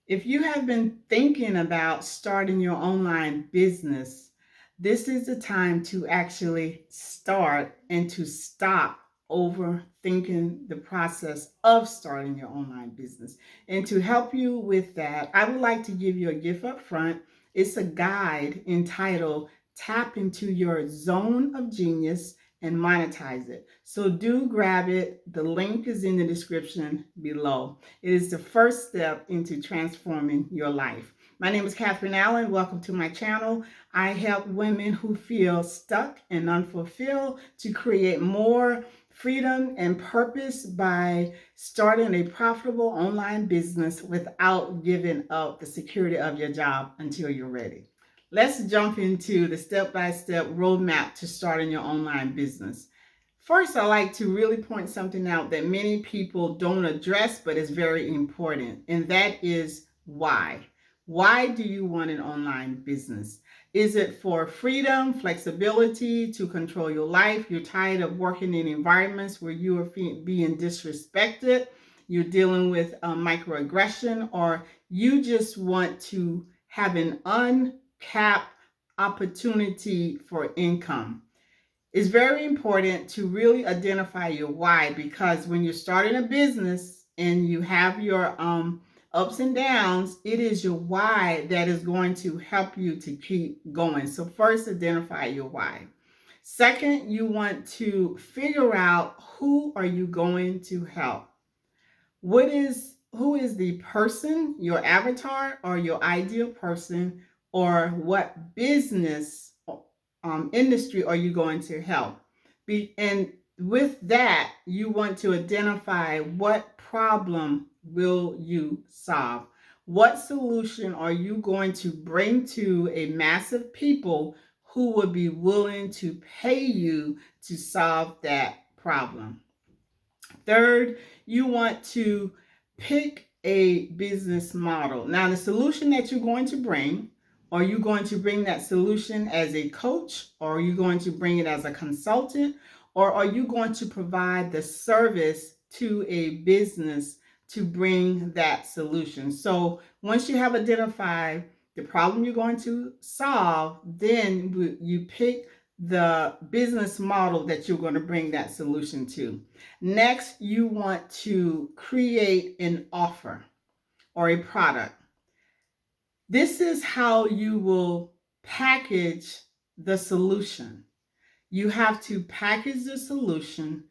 If you have been thinking about starting your online business, this is the time to actually start and to stop overthinking the process of starting your online business. And to help you with that, I would like to give you a gift up front. It's a guide entitled Tap into Your Zone of Genius and Monetize It. So do grab it. The link is in the description below. It is the first step into transforming your life. My name is Catherine Allen. Welcome to my channel. I help women who feel stuck and unfulfilled to create more freedom and purpose by starting a profitable online business without giving up the security of your job until you're ready. Let's jump into the step-by-step roadmap to starting your online business. First, I like to really point something out that many people don't address, but is very important, and that is why. Why do you want an online business? Is it for freedom, flexibility, to control your life? You're tired of working in environments where you are being disrespected, you're dealing with microaggression, or you just want to have an uncapped opportunity for income. It's very important to really identify your why, because when you're starting a business and you have your ups and downs, it is your why that is going to help you to keep going. So first, identify your why. Second, you want to figure out who are you going to help. Who is the person, your avatar or your ideal person, or what business industry are you going to help? And with that, you want to identify what problem will you solve? What solution are you going to bring to a massive people who would be willing to pay you to solve that problem? Third, you want to pick a business model. Now, the solution that you're going to bring, are you going to bring that solution as a coach, or are you going to bring it as a consultant, or are you going to provide the service to a business to bring that solution? So once you have identified the problem you're going to solve, then you pick the business model that you're going to bring that solution to. Next, you want to create an offer or a product. This is how you will package the solution. You have to package the solution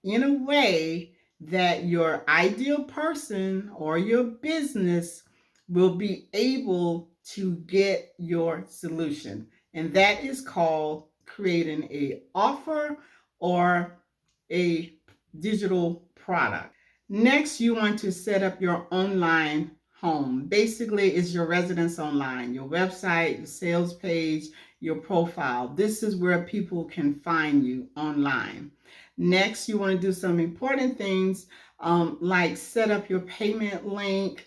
in a way that your ideal person or your business will be able to get your solution. And that is called creating an offer or a digital product. Next, you want to set up your online home. Basically, it's your residence online, your website, your sales page, your profile. This is where people can find you online. Next, you want to do some important things like set up your payment link,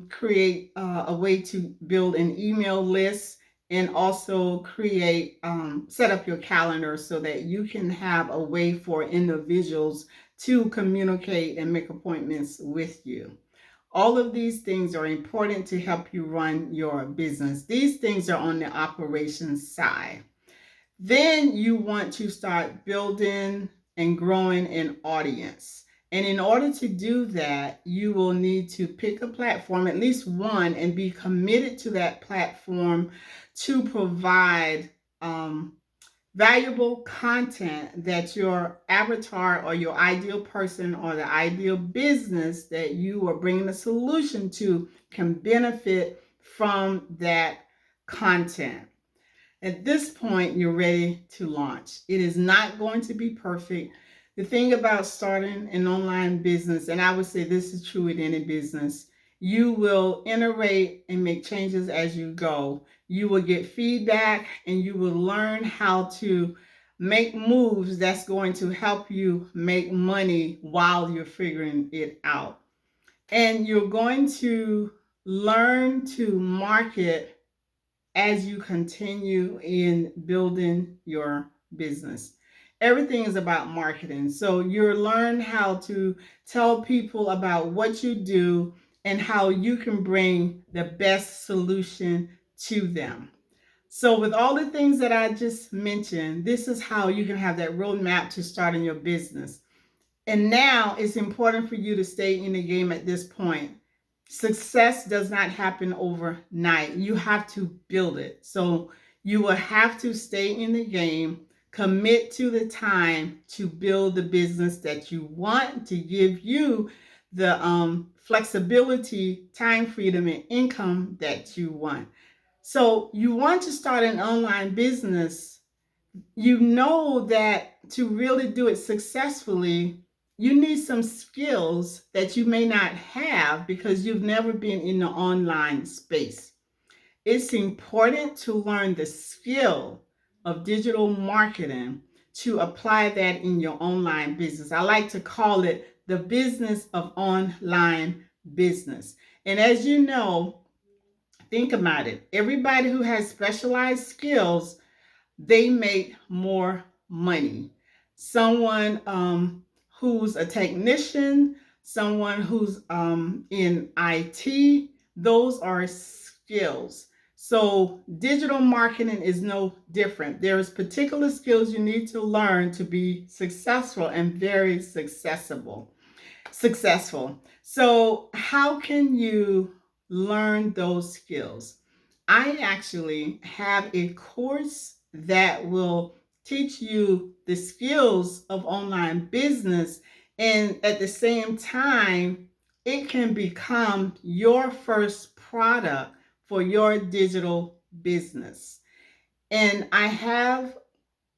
create a way to build an email list, and also create, set up your calendar so that you can have a way for individuals to communicate and make appointments with you. All of these things are important to help you run your business. These things are on the operations side. Then you want to start building and growing an audience. And in order to do that, you will need to pick a platform, at least one, and be committed to that platform to provide valuable content that your avatar or your ideal person or the ideal business that you are bringing a solution to can benefit from that content. At this point, you're ready to launch. It is not going to be perfect. The thing about starting an online business, and I would say this is true with any business, you will iterate and make changes as you go. You will get feedback and you will learn how to make moves that's going to help you make money while you're figuring it out. And you're going to learn to market as you continue in building your business. Everything is about marketing. So you learn how to tell people about what you do, and how you can bring the best solution to them. So, with all the things that I just mentioned, this is how you can have that roadmap to starting your business. And now it's important for you to stay in the game at this point. Success does not happen overnight. You have to build it. So you will have to stay in the game, commit to the time to build the business that you want to give you the flexibility, time freedom, and income that you want. So you want to start an online business. You know that to really do it successfully, you need some skills that you may not have because you've never been in the online space. It's important to learn the skill of digital marketing to apply that in your online business. I like to call it the business of online business. And as you know, think about it. Everybody who has specialized skills, they make more money. Someone who's a technician, someone who's in IT, those are skills. So digital marketing is no different. There's particular skills you need to learn to be successful and very successful. So how can you learn those skills? I actually have a course that will teach you the skills of online business, and at the same time, it can become your first product for your digital business. And I have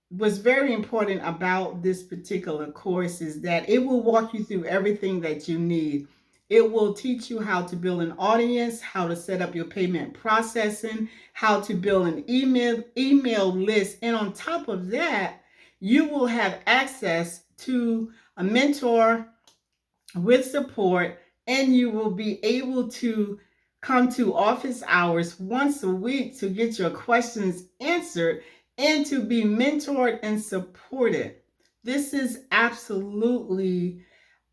what's very important about this particular course is that it will walk you through everything that you need. It will teach you how to build an audience, how to set up your payment processing, how to build an email list, and on top of that, you will have access to a mentor with support, and you will be able to come to office hours once a week to get your questions answered and to be mentored and supported. This is absolutely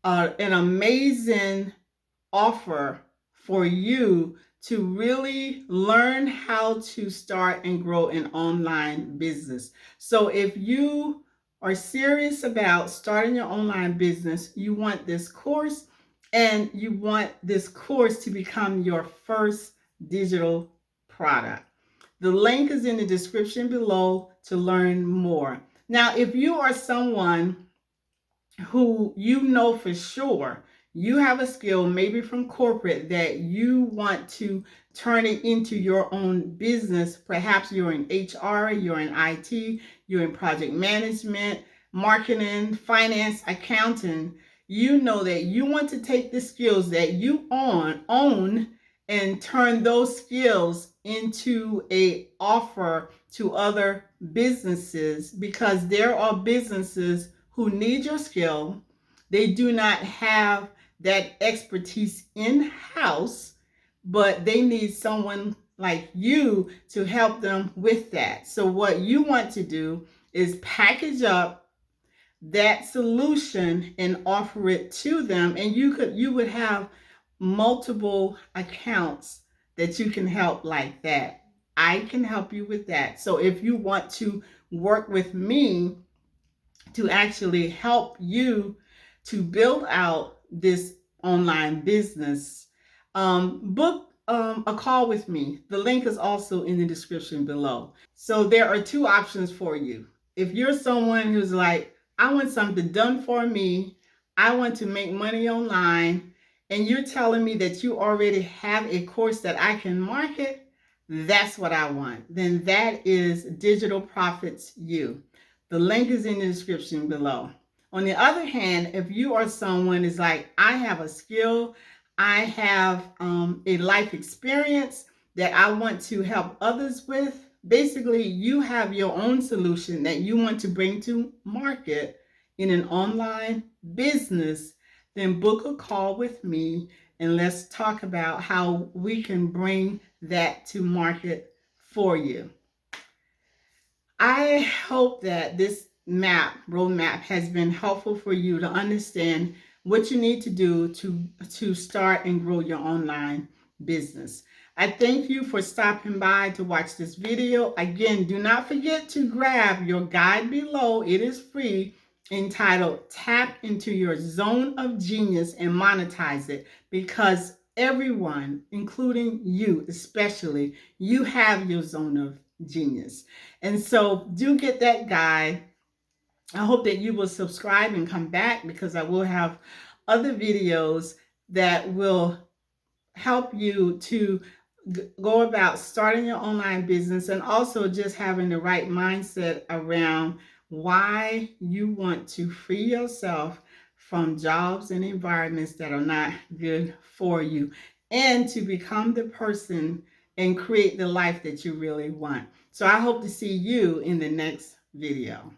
an amazing offer for you to really learn how to start and grow an online business. So if you are serious about starting your online business, you want this course, and you want this course to become your first digital product. The link is in the description below to learn more. Now, if you are someone who you know for sure you have a skill, maybe from corporate, that you want to turn it into your own business. Perhaps you're in HR, you're in IT, you're in project management, marketing, finance, accounting. You know that you want to take the skills that you own and turn those skills into a offer to other businesses, because there are businesses who need your skill. They do not have that expertise in-house, but they need someone like you to help them with that. So what you want to do is package up that solution and offer it to them, and you would have multiple accounts that you can help like that. I can help you with that. So if you want to work with me to actually help you to build out this online business, book a call with me. The link is also in the description below. So there are two options for you. If you're someone who's like, I want something done for me, I want to make money online, and you're telling me that you already have a course that I can market, that's what I want. Then that is Digital Profits You. The link is in the description below. On the other hand, if you are someone who's like, I have a skill, I have a life experience that I want to help others with, basically you have your own solution that you want to bring to market in an online business, then book a call with me and let's talk about how we can bring that to market for you. I hope that this roadmap has been helpful for you to understand what you need to do to start and grow your online business. I thank you for stopping by to watch this video. Again, do not forget to grab your guide below. It is free, entitled Tap into Your Zone of Genius and Monetize It, because everyone, including you especially, you have your zone of genius. And so do get that guide. I hope that you will subscribe and come back, because I will have other videos that will help you to go about starting your online business, and also just having the right mindset around why you want to free yourself from jobs and environments that are not good for you, and to become the person and create the life that you really want. So I hope to see you in the next video.